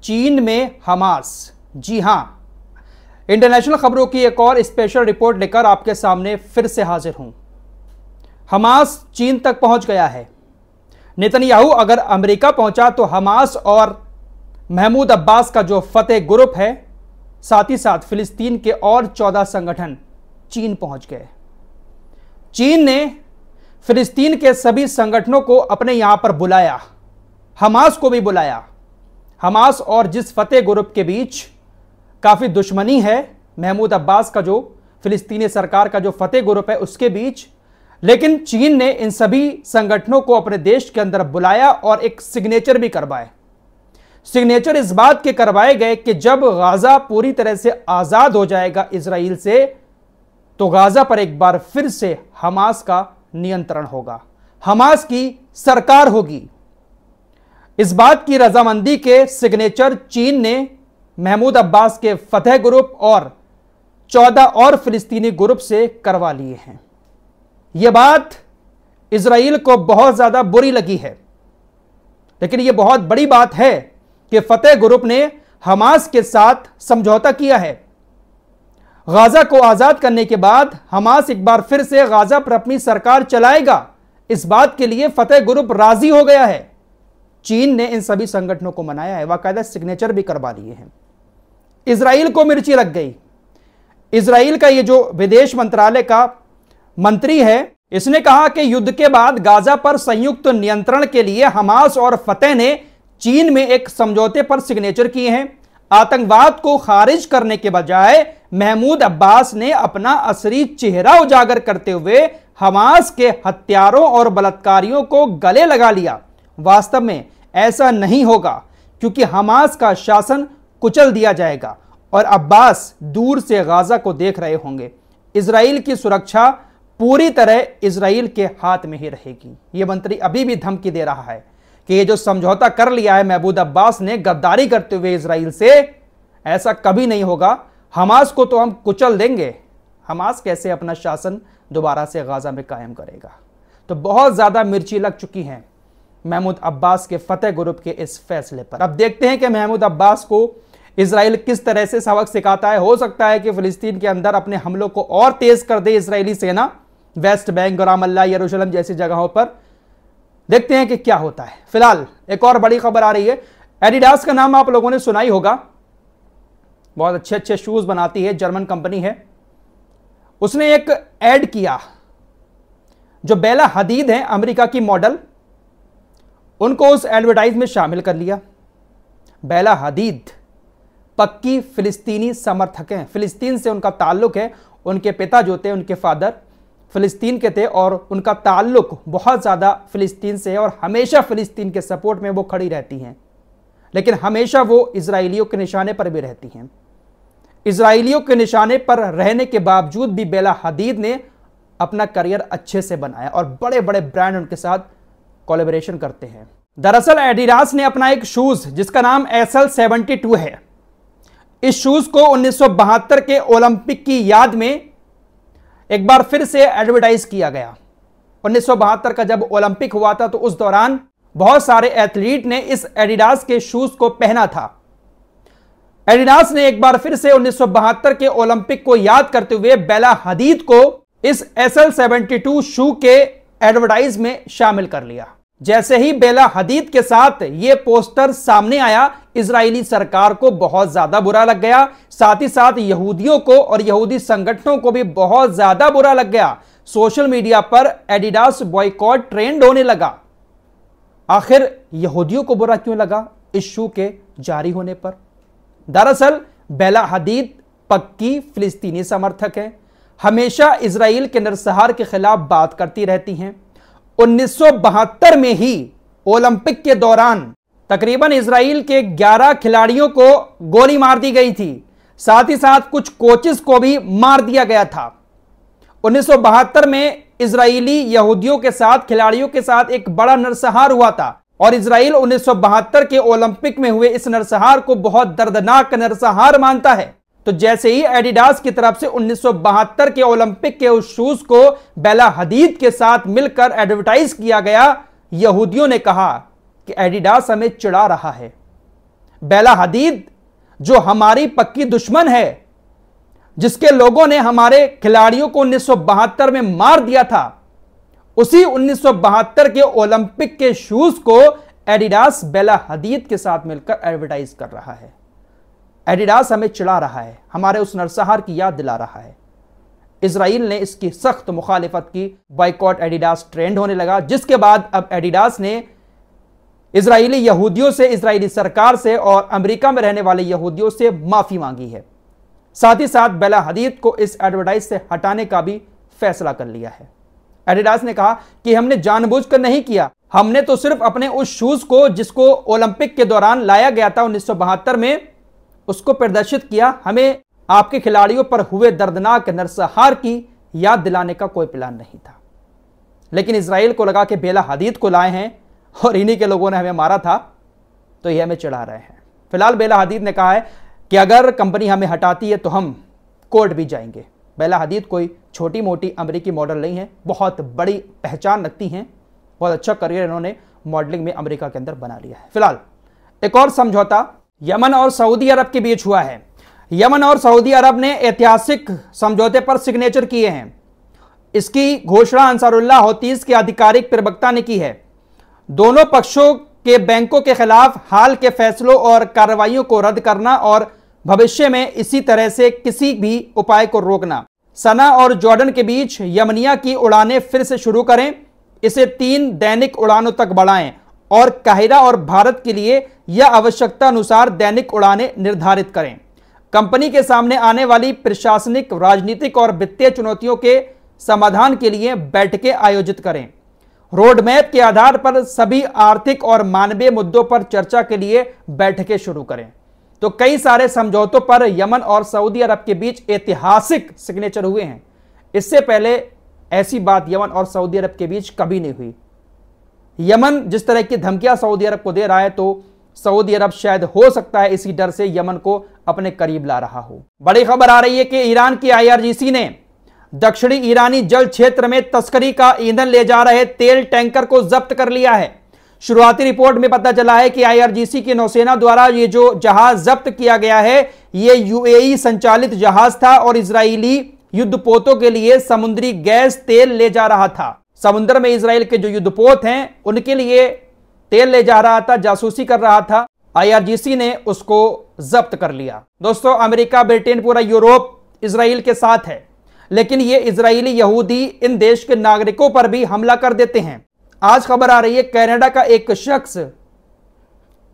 चीन में हमास। जी हां, इंटरनेशनल खबरों की एक और स्पेशल रिपोर्ट लेकर आपके सामने फिर से हाजिर हूं। हमास चीन तक पहुंच गया है। नेतन्याहू अगर अमेरिका पहुंचा तो हमास और महमूद अब्बास का जो फतेह ग्रुप है, साथ ही साथ फिलिस्तीन के और 14 संगठन चीन पहुंच गए। चीन ने फिलिस्तीन के सभी संगठनों को अपने यहां पर बुलाया, हमास को भी बुलाया। हमास और जिस फतेह ग्रुप के बीच काफी दुश्मनी है, महमूद अब्बास का जो फिलिस्तीनी सरकार का जो फतेह ग्रुप है उसके बीच, लेकिन चीन ने इन सभी संगठनों को अपने देश के अंदर बुलाया और एक सिग्नेचर भी करवाए। सिग्नेचर इस बात के करवाए गए कि जब गाजा पूरी तरह से आजाद हो जाएगा इजराइल से, तो गाजा पर एक बार फिर से हमास का नियंत्रण होगा, हमास की सरकार होगी। इस बात की रजामंदी के सिग्नेचर चीन ने महमूद अब्बास के फतेह ग्रुप और 14 और फिलिस्तीनी ग्रुप से करवा लिए हैं। यह बात इजराइल को बहुत ज्यादा बुरी लगी है, लेकिन यह बहुत बड़ी बात है कि फतेह ग्रुप ने हमास के साथ समझौता किया है। गाजा को आजाद करने के बाद हमास एक बार फिर से गाजा पर अपनी सरकार चलाएगा, इस बात के लिए फतेह ग्रुप राजी हो गया है। चीन ने इन सभी संगठनों को मनाया है, बाकायदा सिग्नेचर भी करवा लिए हैं। इजराइल को मिर्ची लग गई। इजराइल का ये जो विदेश मंत्रालय का मंत्री है, इसने कहा कि युद्ध के बाद गाजा पर संयुक्त नियंत्रण के लिए हमास और फतेह ने चीन में एक समझौते पर सिग्नेचर किए हैं। आतंकवाद को खारिज करने के बजाय महमूद अब्बास ने अपना असली चेहरा उजागर करते हुए हमास के हत्यारों और बलात्कारियों को गले लगा लिया। वास्तव में ऐसा नहीं होगा, क्योंकि हमास का शासन कुचल दिया जाएगा और अब्बास दूर से गाजा को देख रहे होंगे। इजराइल की सुरक्षा पूरी तरह इजराइल के हाथ में ही रहेगी। यह मंत्री अभी भी धमकी दे रहा है कि ये जो समझौता कर लिया है महमूद अब्बास ने गद्दारी करते हुए इजराइल से, ऐसा कभी नहीं होगा। हमास को तो हम कुचल देंगे। हमास कैसे अपना शासन दोबारा से गाजा में कायम करेगा? तो बहुत ज्यादा मिर्ची लग चुकी है महमूद अब्बास के फतेह ग्रुप के इस फैसले पर। अब देखते हैं कि महमूद अब्बास को इजराइल किस तरह से सबक सिखाता है। हो सकता है कि फिलिस्तीन के अंदर अपने हमलों को और तेज कर दे इजरायली सेना, वेस्ट बैंक, रामल्ला, यरूशलेम जैसी जगहों पर। देखते हैं कि क्या होता है। फिलहाल एक और बड़ी खबर आ रही है। एडिडास का नाम आप लोगों ने सुना ही होगा, बहुत अच्छे अच्छे शूज बनाती है, जर्मन कंपनी है। उसने एक ऐड किया, जो बेला हदीद है अमेरिका की मॉडल, उनको उस एडवर्टाइज में शामिल कर लिया। बेला हदीद पक्की फिलिस्तीनी समर्थक हैं, फिलिस्तीन से उनका ताल्लुक है। उनके पिता जो थे, उनके फादर फिलिस्तीन के थे और उनका ताल्लुक बहुत ज़्यादा फिलिस्तीन से है और हमेशा फिलिस्तीन के सपोर्ट में वो खड़ी रहती हैं, लेकिन हमेशा वो इजराइलियों के निशाने पर भी रहती हैं। इजराइलियों के निशाने पर रहने के बावजूद भी बेला हदीद ने अपना करियर अच्छे से बनाया और बड़े बड़े ब्रांड उनके साथ कोलैबोरेशन करते हैं। दरअसल एडिडास ने अपना एक शूज जिसका नाम SL72 है, इस शूज को 1972 के ओलंपिक की याद में एक बार फिर से एडवर्टाइज किया गया। 1972 का जब ओलंपिक हुआ था तो उस दौरान बहुत सारे एथलीट ने इस एडिडास के शूज को पहना था। एडिडास ने एक बार फिर से 1972 के ओलंपिक को याद करते हुए बेला हदीद को इस SL72 शू के एडवर्टाइज में शामिल कर लिया। जैसे ही बेला हदीद के साथ यह पोस्टर सामने आया, इजरायली सरकार को बहुत ज्यादा बुरा लग गया, साथ ही साथ यहूदियों को और यहूदी संगठनों को भी बहुत ज्यादा बुरा लग गया। सोशल मीडिया पर एडिडास बॉयकॉट ट्रेंड होने लगा। आखिर यहूदियों को बुरा क्यों लगा इस शू के जारी होने पर? दरअसल बेला हदीद पक्की फिलिस्तीनी समर्थक है, हमेशा इजराइल के नरसंहार के खिलाफ बात करती रहती हैं। 1972 में ही ओलंपिक के दौरान तकरीबन इजराइल के 11 खिलाड़ियों को गोली मार दी गई थी, साथ ही साथ कुछ कोचेस को भी मार दिया गया था। 1972 में इजरायली यहूदियों के साथ, खिलाड़ियों के साथ एक बड़ा नरसंहार हुआ था और इजराइल 1972 के ओलंपिक में हुए इस नरसंहार को बहुत दर्दनाक नरसंहार मानता है। तो जैसे ही एडिडास की तरफ से 1972 के ओलंपिक के उस शूज को बेला हदीद के साथ मिलकर एडवर्टाइज किया गया, यहूदियों ने कहा कि एडिडास हमें चिढ़ा रहा है। बेला हदीद जो हमारी पक्की दुश्मन है, जिसके लोगों ने हमारे खिलाड़ियों को 1972 में मार दिया था, उसी 1972 के ओलंपिक के शूज को एडिडास बेला हदीद के साथ मिलकर एडवर्टाइज कर रहा है। एडिडास हमें चिढ़ा रहा है, हमारे उस नरसंहार की याद दिला रहा है। इजराइल ने इसकी सख्त मुखालिफत की, बॉयकॉट एडिडास ट्रेंड होने लगा, जिसके बाद अब एडिडास ने इजरायली यहूदियों से, इजरायली सरकार से और अमेरिका में रहने वाले यहूदियों से माफी मांगी है। साथ ही साथ बेला हदीद को इस एडवर्टाइज से हटाने का भी फैसला कर लिया है। एडिडास ने कहा कि हमने जानबूझकर नहीं किया, हमने तो सिर्फ अपने उस शूज को जिसको ओलंपिक के दौरान लाया गया था 1972 में, उसको प्रदर्शित किया। हमें आपके खिलाड़ियों पर हुए दर्दनाक नरसंहार की याद दिलाने का कोई प्लान नहीं था। लेकिन इजराइल को लगा कि बेला हदीद को लाए हैं और इन्हीं के लोगों ने हमें मारा था, तो ये हमें चिढ़ा रहे हैं। फिलहाल बेला हदीद ने कहा है कि अगर कंपनी हमें हटाती है तो हम कोर्ट भी जाएंगे। बेला हदीद कोई छोटी मोटी अमेरिकी मॉडल नहीं है, बहुत बड़ी पहचान रखती हैं, बहुत अच्छा करियर इन्होंने मॉडलिंग में अमेरिका के अंदर बना लिया है। फिलहाल एक और समझौता यमन और सऊदी अरब के बीच हुआ है। यमन और सऊदी अरब ने ऐतिहासिक समझौते पर सिग्नेचर किए हैं। इसकी घोषणा अंसारुल्लाह हौतीस के आधिकारिक प्रवक्ता ने की है। दोनों पक्षों के बैंकों के खिलाफ हाल के फैसलों और कार्रवाइयों को रद्द करना और भविष्य में इसी तरह से किसी भी उपाय को रोकना। सना और जॉर्डन के बीच यमनिया की उड़ानें फिर से शुरू करें, इसे 3 दैनिक उड़ानों तक बढ़ाएं और काहिरा और भारत के लिए यह आवश्यकता अनुसार दैनिक उड़ानें निर्धारित करें। कंपनी के सामने आने वाली प्रशासनिक, राजनीतिक और वित्तीय चुनौतियों के समाधान के लिए बैठकें आयोजित करें। रोड मैप के आधार पर सभी आर्थिक और मानवीय मुद्दों पर चर्चा के लिए बैठकें शुरू करें। तो कई सारे समझौतों पर यमन और सऊदी अरब के बीच ऐतिहासिक सिग्नेचर हुए हैं। इससे पहले ऐसी बात यमन और सऊदी अरब के बीच कभी नहीं हुई। यमन जिस तरह की धमकियां सऊदी अरब को दे रहा है, तो सऊदी अरब शायद हो सकता है इसी डर से यमन को अपने करीब ला रहा हो। बड़ी खबर आ रही है कि ईरान की IRGC ने दक्षिणी ईरानी जल क्षेत्र में तस्करी का ईंधन ले जा रहे तेल टैंकर को जब्त कर लिया है। शुरुआती रिपोर्ट में पता चला है कि IRGC की नौसेना द्वारा ये जो जहाज जब्त किया गया है, ये UAE संचालित जहाज था और इजरायली युद्धपोतों के लिए समुद्री गैस तेल ले जा रहा था। समुद्र में इजराइल के जो युद्धपोत हैं उनके लिए तेल ले जा रहा था, जासूसी कर रहा था। IRGC ने उसको जब्त कर लिया। दोस्तों, अमेरिका, ब्रिटेन, पूरा यूरोप इजराइल के साथ है, लेकिन ये इजरायली यहूदी इन देश के नागरिकों पर भी हमला कर देते हैं। आज खबर आ रही है कनाडा का एक शख्स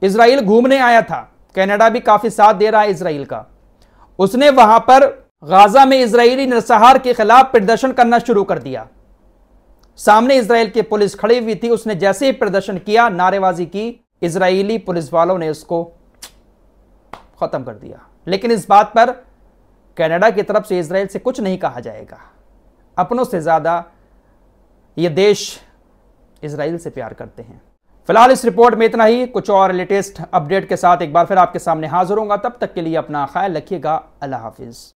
इजराइल घूमने आया था। कनाडा भी काफी साथ दे रहा है इजराइल का। उसने वहां पर गाजा में इजरायली नरसंहार के खिलाफ प्रदर्शन करना शुरू कर दिया। सामने इजराइल की पुलिस खड़ी हुई थी। उसने जैसे ही प्रदर्शन किया, नारेबाजी की, इजरायली पुलिस वालों ने उसको खत्म कर दिया। लेकिन इस बात पर कनाडा की तरफ से इजराइल से कुछ नहीं कहा जाएगा। अपनों से ज्यादा ये देश इजराइल से प्यार करते हैं। फिलहाल इस रिपोर्ट में इतना ही। कुछ और लेटेस्ट अपडेट के साथ एक बार फिर आपके सामने हाजिर होऊंगा। तब तक के लिए अपना ख्याल रखिएगा। अल्लाह हाफिज।